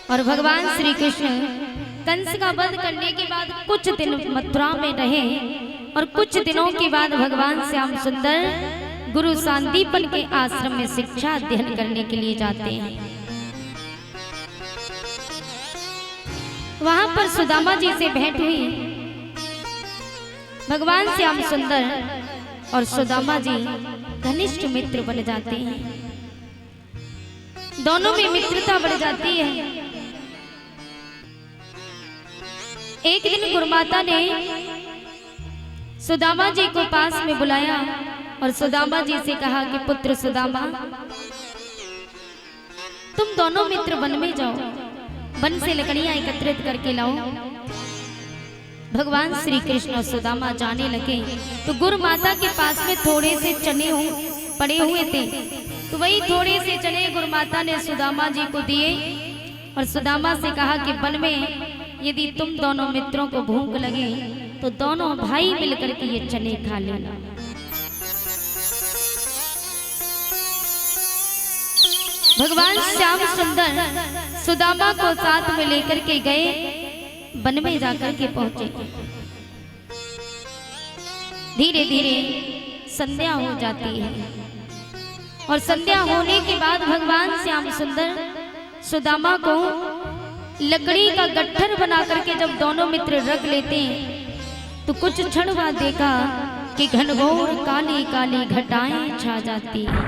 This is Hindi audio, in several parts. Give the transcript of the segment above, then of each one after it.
और भगवान श्री कृष्ण कंस का वध करने के बाद कुछ दिन मथुरा में रहे और कुछ दिनों के बाद भगवान श्याम सुंदर गुरु सांदीपन के आश्रम में शिक्षा अध्ययन करने के लिए जाते हैं। वहां पर सुदामा जी से भेंट हुई। भगवान श्याम सुंदर और सुदामा जी घनिष्ठ मित्र बन जाते हैं। दोनों में मित्रता बढ़ जाती है। एक दिन गुरुमाता ने सुदामा जी को पास में बुलाया और सुदामा जी से कहा कि पुत्र सुदामा, तुम दोनों मित्र वन में जाओ, वन से लकड़ियां एकत्रित करके लाओ। भगवान श्री कृष्ण और सुदामा जाने लगे तो गुरु माता के पास में थोड़े से चने पड़े हुए थे, तो वही थोड़े से चने गुरु माता ने सुदामा जी को दिए और सुदामा से कहा कि वन में यदि तुम दोनों मित्रों को भूख लगे तो दोनों भाई मिलकर के ये चने खा लेना। भगवान श्याम सुंदर सुदामा को साथ में लेकर के गए, वन में जाकर के पहुंचे। धीरे धीरे संध्या हो जाती है और संध्या होने के बाद भगवान श्याम सुंदर सुदामा को लकड़ी का गट्ठर बना करके जब दोनों मित्र रख लेते हैं तो कुछ क्षण बाद देखा कि घनघोर काली काली घटाएं छा जाती हैं।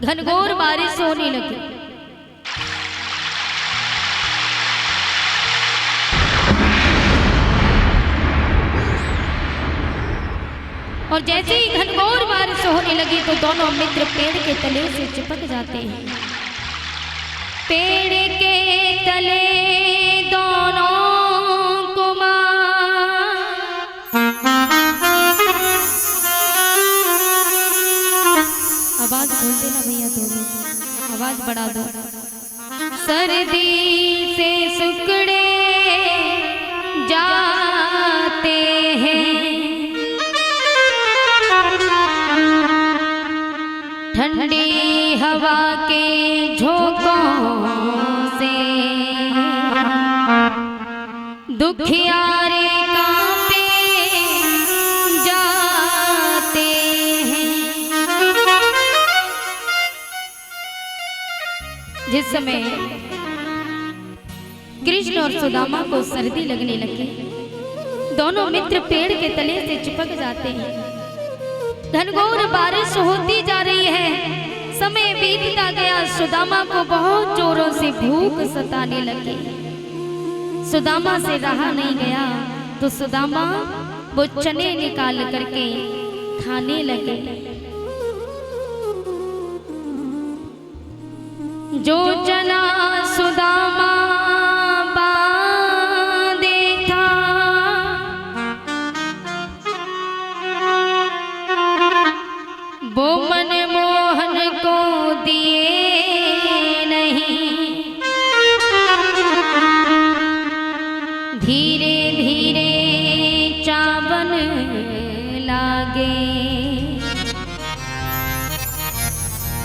घनघोर बारिश होने लगी। और जैसे ही घनघोर बारिश होने लगी तो दोनों मित्र पेड़ के तले से चिपक जाते हैं। पेड़ के तले दोनों आवाज खोल देना भैया, थोड़ी आवाज बढ़ा दो। सर्दी से सुकड़े जाते हैं, ठंडी हवा के झोंकों से दुखियारे कांपे जाते हैं। जिस समय कृष्ण और सुदामा को सर्दी लगने लगी, दोनों मित्र पेड़ के तले से चिपक जाते हैं। घनघोर बारिश होती जा रही है, समय बीतता गया। सुदामा को बहुत जोरों से भूख सताने लगी। सुदामा से रहा नहीं गया तो सुदामा वो चने निकाल करके खाने लगे। जो चना सुदामा बांधे था, वो मनमोहन को दिए नहीं। धीरे धीरे चावन लागे,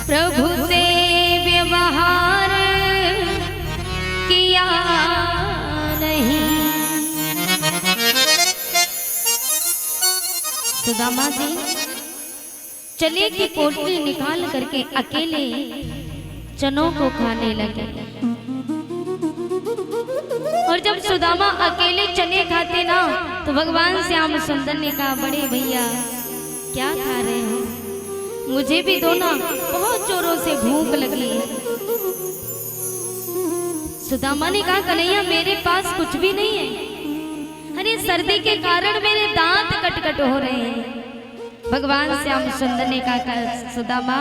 प्रभु से व्यवहार किया नहीं। सुदामा जी चने की पोटली निकाल करके अकेले चनों को खाने लगे। और जब सुदामा अकेले चने खाते ना तो भगवान श्याम सुंदर ने कहा, बड़े भैया क्या खा रहे हो, मुझे भी दो ना, बहुत जोरों से भूख लगी है। सुदामा ने कहा, कन्हैया मेरे पास कुछ भी नहीं है, अरे सर्दी के कारण मेरे दांत कटकट हो रहे हैं। भगवान श्याम सुंदर ने कहा, सुदामा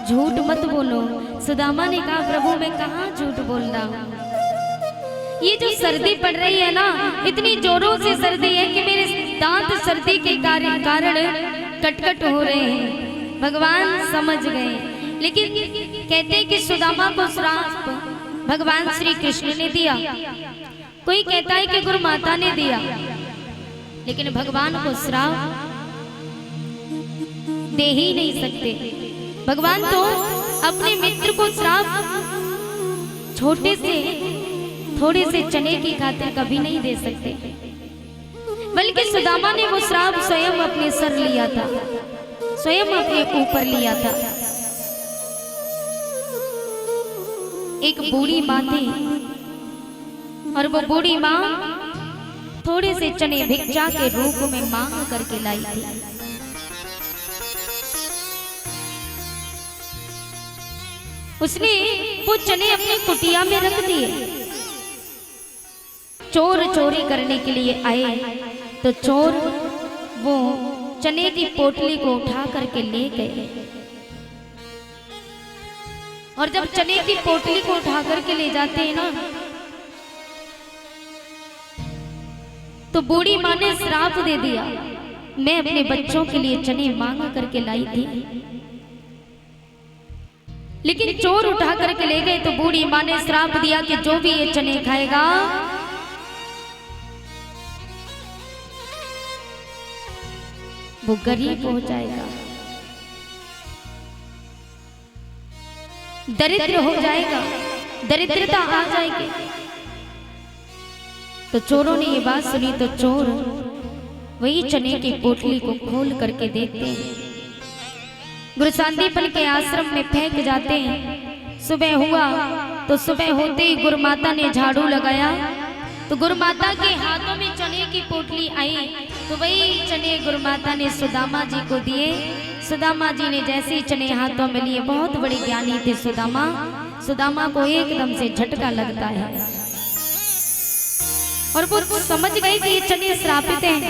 झूठ मत बोलो। सुदामा ने कहा, प्रभु मैं कहाँ झूठ बोल रहा हूँ, ये जो सर्दी पड़ रही है ना, इतनी जोरों से सर्दी है कि मेरे दांत सर्दी के कारण कटकट हो रहे हैं। भगवान समझ गए, लेकिन कहते हैं कि सुदामा को श्राप भगवान श्री कृष्ण ने दिया, कोई कहता है कि गुरु माता ने दिया, लेकिन भगवान को श्राप दे ही नहीं सकते। भगवान तो अपने मित्र को श्राप थोड़े से चने की खातिर कभी नहीं दे सकते, बल्कि सुदामा ने वो श्राप स्वयं अपने सर लिया था, स्वयं अपने ऊपर लिया था। एक बूढ़ी माँ थी और वो बूढ़ी माँ थोड़े से चने भिक्षा के रूप में मांग करके लाई थी। उसने वो चने अपनी कुटिया में रख दिए। चोर चोरी करने के लिए आए तो चोर वो चने की पोटली को उठा करके ले गए, और जब चने की पोटली को उठा करके ले जाते हैं ना, तो बूढ़ी माँ ने श्राप दे दिया, मैं अपने बच्चों के लिए चने मांग करके लाई थी, लेकिन चोर उठा करके ले गए। तो बूढ़ी माँ ने श्राप दिया कि जो भी ये चने खाएगा वो गरीब हो जाएगा, दरिद्र हो जाएगा, दरिद्रता आ जाएगी। तो चोरों ने ये बात सुनी तो चोर वही चने की पोटली को खोल करके देखते हैं, गुरु सांदीपन के आश्रम में फेंक जाते हैं। सुबह हुआ तो सुबह होते ही गुरु माता ने झाड़ू लगाया तो गुरु माता के हाथों में चने की पोटली आई, तो वही चने गुरु माता ने सुदामा जी को दिए। सुदामा जी ने जैसे ही चने हाथों में लिए, बहुत बड़े ज्ञानी थे सुदामा, सुदामा को एकदम से झटका लगता है और वो समझ गए कि ये चने श्रापित हैं।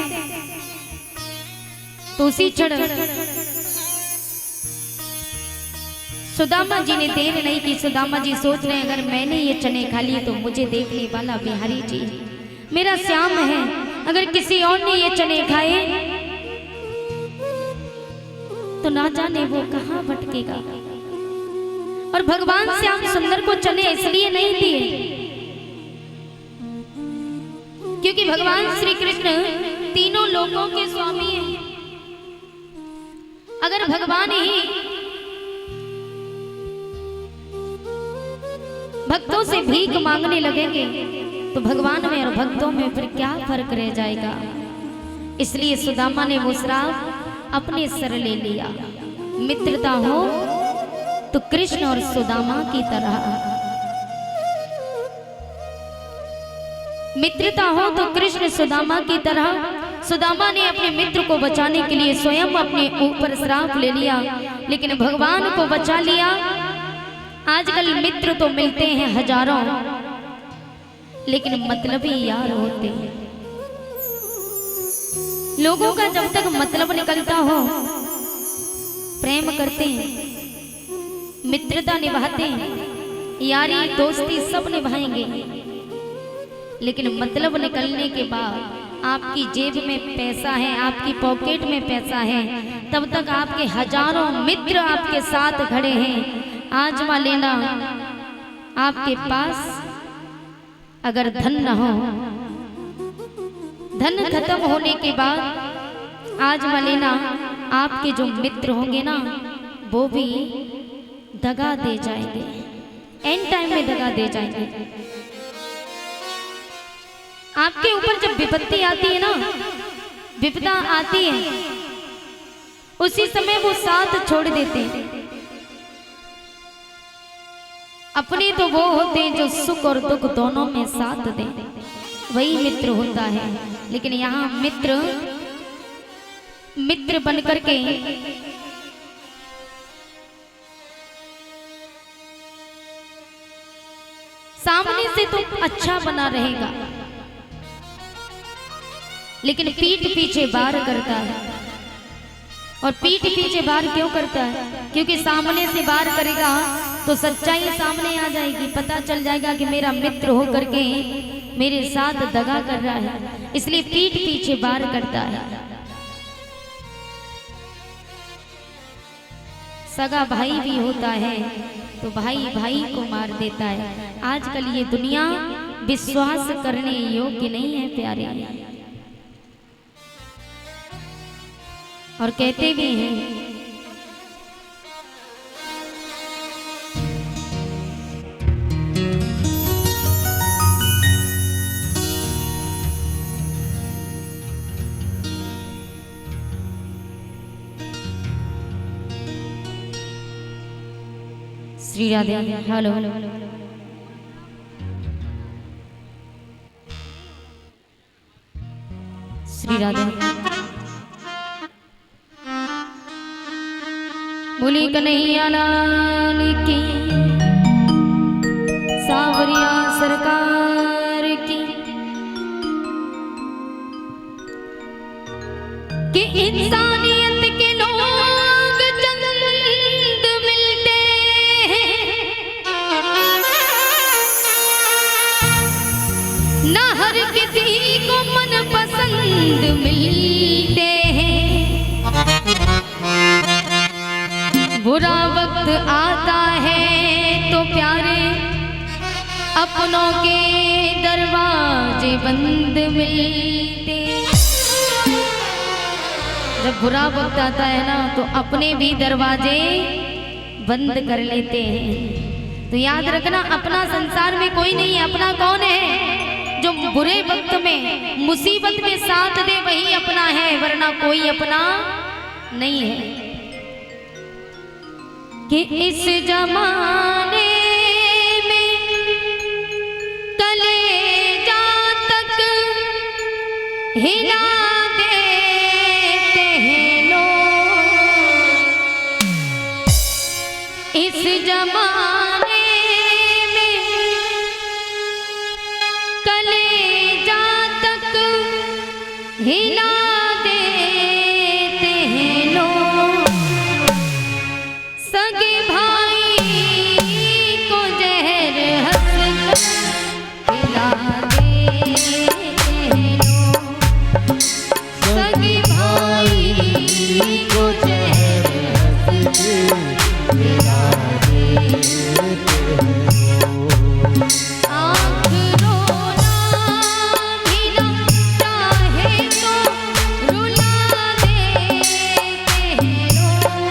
तो उसी क्षण सुदामा जी ने देर नहीं की। सुदामा जी सोच रहे हैं अगर मैंने ये चने खा लिए तो मुझे देखने वाला बिहारी जी मेरा श्याम है, अगर किसी और ने ये चने खाए तो ना जाने वो कहां भटकेगा। और भगवान श्याम सुंदर को चने इसलिए नहीं दिए क्योंकि भगवान श्री कृष्ण तीनों लोकों के स्वामी हैं। अगर भगवान ही भक्तों से भीख मांगने लगेंगे तो भगवान में और भक्तों में फिर क्या फर्क रह जाएगा। इसलिए सुदामा ने वो श्राप अपने सर ले लिया। मित्रता हो तो कृष्ण और सुदामा की तरह, मित्रता हो तो कृष्ण सुदामा की तरह। सुदामा ने अपने मित्र को बचाने के लिए स्वयं अपने ऊपर श्राप ले लिया, लेकिन भगवान को बचा लिया। आजकल मित्र तो मिलते हैं हजारों, लेकिन मतलबी यार होते हैं। लोगों का जब तक मतलब निकलता हो प्रेम करते हैं, मित्रता निभाते हैं, यारी दोस्ती सब निभाएंगे, लेकिन मतलब निकलने के बाद आपकी जेब में पैसा है, आपकी पॉकेट में पैसा है, तब तक आपके हजारों मित्र आपके साथ खड़े हैं। आजमा लेना, आपके पास अगर धन न हो, धन खत्म होने के बाद आजमा लेना, आपके जो मित्र होंगे ना वो भी दगा दे जाएंगे, एंड टाइम में दगा दे जाएंगे। आपके ऊपर जब विपत्ति आती है ना, विपदा आती है, उसी समय वो साथ छोड़ देते हैं। अपने तो वो होते हैं जो सुख और दुख दोनों में साथ दें, वही मित्र होता है। लेकिन यहाँ मित्र बन करके सामने से तो अच्छा बना रहेगा, लेकिन पीठ पीछे वार करता है। और पीठ पीछे वार क्यों करता है? क्योंकि सामने से वार करेगा तो सच्चाई सामने आ जाएगी, पता चल जाएगा कि मेरा मित्र होकर के मेरे साथ दगा कर रहा है, इसलिए पीठ पीछे वार करता है। सगा भाई भी होता है तो भाई भाई को मार देता है। आजकल ये दुनिया विश्वास करने योग्य नहीं है प्यारे, और कहते भी हैं श्री राधे। हेलो श्री राधे। बोली कन्हैया लाल की, सावरिया सरकार की। कि इंसानियत के लोग चंद मिलते हैं, न हर किसी को मन पसंद मिलते हैं। बुरा वक्त आता है तो प्यारे अपनों के दरवाजे बंद मिलते। जब बुरा वक्त आता है ना तो अपने भी दरवाजे बंद कर लेते हैं। तो याद रखना, अपना संसार में कोई नहीं है। अपना कौन है? जो बुरे वक्त में, मुसीबत में साथ दे वही अपना है, वरना कोई अपना नहीं है। कि इस जमाने में कलेजा तक हिला देते हैं लोग। इस जमाने में कलेजा तक हिला देते हैं लोग। सगे भाई को जहर हंस खिला देते हैं लोग। सगे भाई को जहर हंस खिला देते हैं लोग। आँख रोना भी ना चाहे तो रुला देते हैं लोग।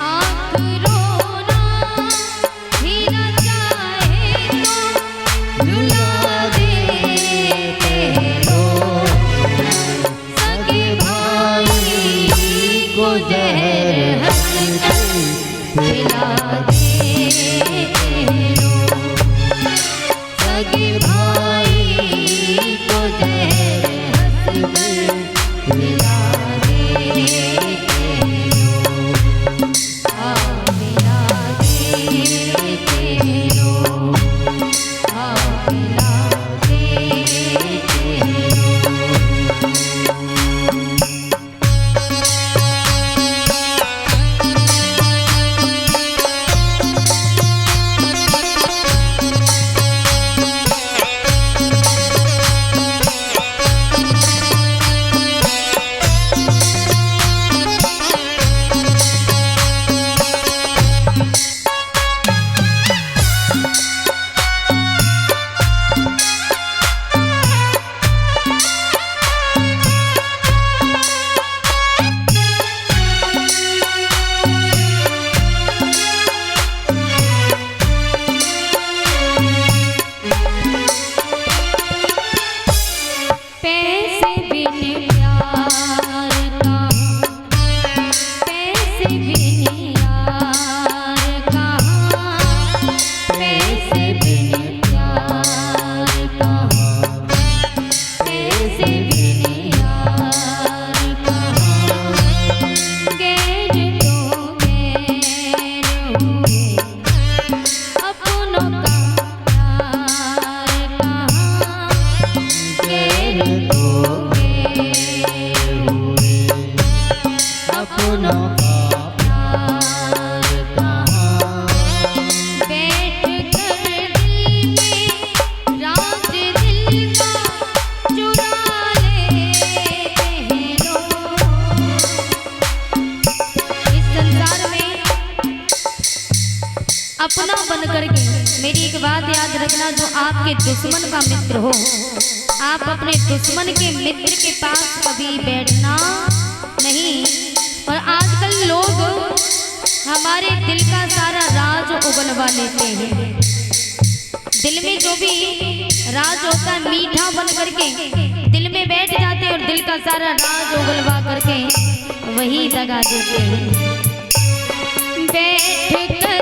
आँख रोना भी ना चाहे तो रुला देते हैं लोग। सगे भाई को जहर हंस खिला देते हैं लोग। सगे भाई को जहर हंस खिला देते हैं लोग। खिला देते हैं लोग। खिला देते हैं लोग। पैसे बिन प्यार कहाँ, पैसे बिन यार कहाँ। पैसे बिन प्यार कहाँ, पैसे बिन यार कहाँ। गैर तो गैर हुए, अपनों का प्यार कहाँ। गैर तो गैर हुए, अपनों का प्यार कहाँ। बैठ कर दिल में राज दिल का चुरा लेते हैं लोग। इस संसार में अपना बन करके, मेरी एक बात याद रखना, जो आपके दुश्मन का मित्र हो, आप अपने दुश्मन के मित्र के पास कभी बैठना नहीं। और आजकल लोग हमारे दिल का सारा राज उगलवा लेते हैं। दिल में जो भी राज होता है, मीठा बन करके दिल में बैठ जाते हैं और दिल का सारा राज उगलवा करके वही दगा देते हैं। बैठ कर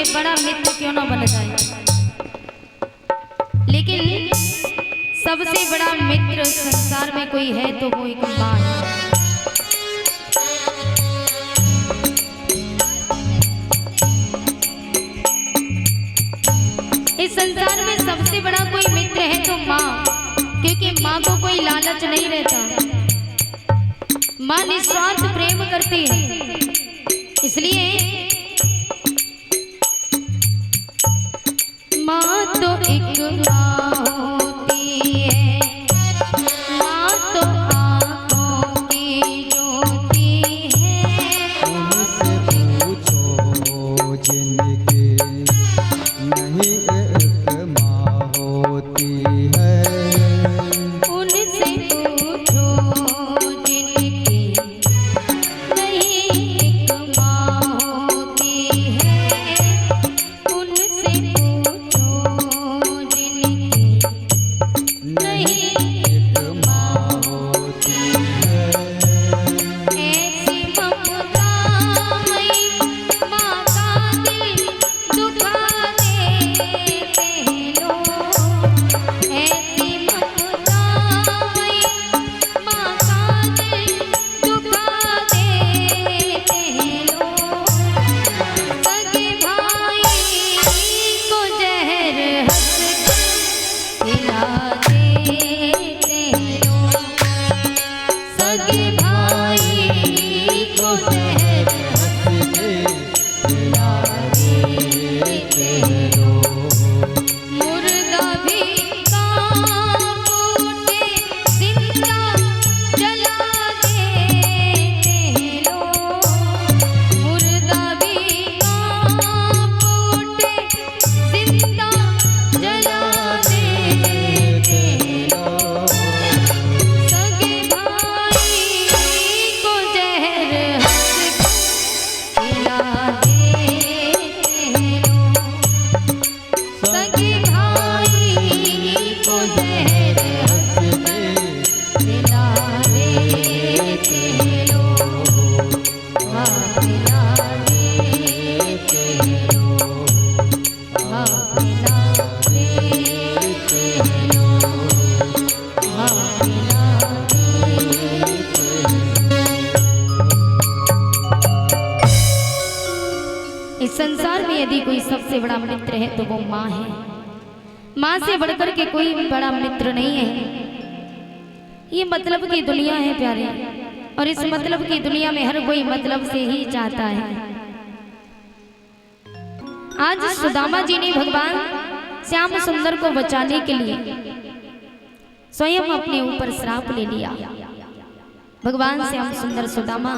बड़ा मित्र क्यों ना बन जाए, लेकिन सबसे बड़ा मित्र संसार में कोई है तो वो एक माँ है। इस संसार में सबसे बड़ा कोई मित्र है तो माँ, क्योंकि माँ को कोई लालच नहीं रहता। माँ निस्वार्थ प्रेम करती है, इसलिए माँ तो एक माँ होती है, माँ तो आँखों की ज्योति है। उनसे पूछो जिनकी नहीं एक माँ होती है, उनसे पूछो जिनकी नहीं एक माँ होती है, उनसे पूछो जिनकी नहीं एक माँ होती है। ऐसी ममतामयी माँ का दिल दुखा देते लोग। ऐसी ममतामयी माँ का दिल दुखा देते लोग। सगे भाई को जहर हंस खिला देते लोग। सगे भाई को जहर खिला देते लोग। मुर्दा भी काम उठे जिंदा जला देते लोग। मुर्दा भी काम उठे जिंदा जला देते लोग। सगे भाई को जहर हंस खिला देते लोग। सगे भाई को जहर हंस खिला देते लोग। हाँ खिला देते लोग, हाँ खिला देते लोग, हाँ खिला देते लोग। इस संसार में यदि कोई सबसे बड़ा मित्र है तो वो माँ है। माँ से बढ़कर के कोई बड़ा मित्र नहीं है। ये मतलब की दुनिया है प्यारे, और इस मतलब की दुनिया में हर कोई मतलब से ही चाहता है। आज सुदामा जी ने भगवान श्याम सुंदर को बचाने के लिए स्वयं अपने ऊपर श्राप ले लिया। भगवान श्याम सुंदर सुदामा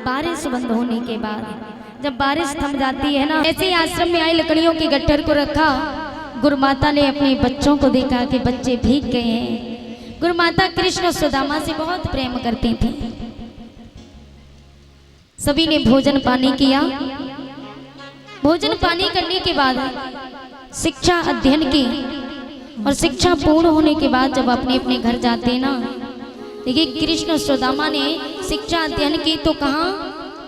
बारिश बंद होने के बाद जब बारिश थम जाती है ना, ऐसे ही आश्रम में आई लकड़ियों के गट्ठर को रखा। गुरुमाता ने अपने बच्चों को देखा कि बच्चे भीग गए हैं। गुरुमाता कृष्ण सुदामा से बहुत प्रेम करती थी। सभी ने भोजन पानी किया। भोजन पानी करने के बाद शिक्षा अध्ययन की और शिक्षा पूर्ण होने के बाद जब अपने अपने घर जाते ना, देखिए कृष्ण सुदामा ने शिक्षा अध्ययन की तो कहाँ,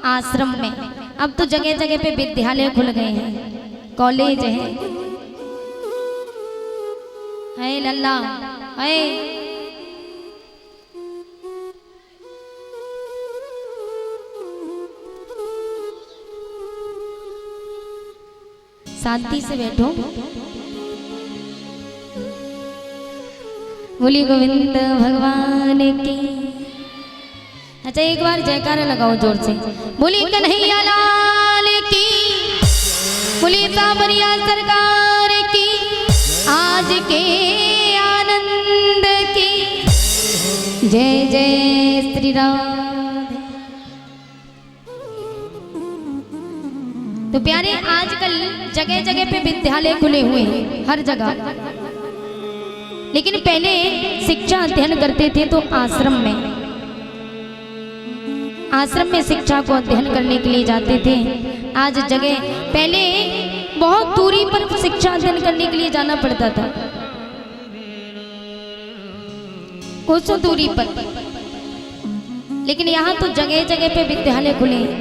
आश्रम में। अब तो जगह जगह पे विद्यालय खुल गए हैं, कॉलेज है लल्ला है। शांति से बैठो। बोली गोविंद भगवान की। अच्छा एक बार जयकारा लगाओ जोर से। बोली कन्हैया लाल की, बोली सावरिया सरकार की, आज के आनंद की जय जय श्री राम। तो प्यारे आजकल जगह जगह पे विद्यालय खुले हुए हैं हर जगह, लेकिन पहले शिक्षा अध्ययन करते थे तो आश्रम में शिक्षा को अध्ययन करने के लिए जाते थे। आज जगह, पहले बहुत दूरी पर शिक्षा अध्ययन करने के लिए जाना पड़ता था, कोसों दूरी पर, लेकिन यहाँ तो जगह जगह पे विद्यालय खुले हैं।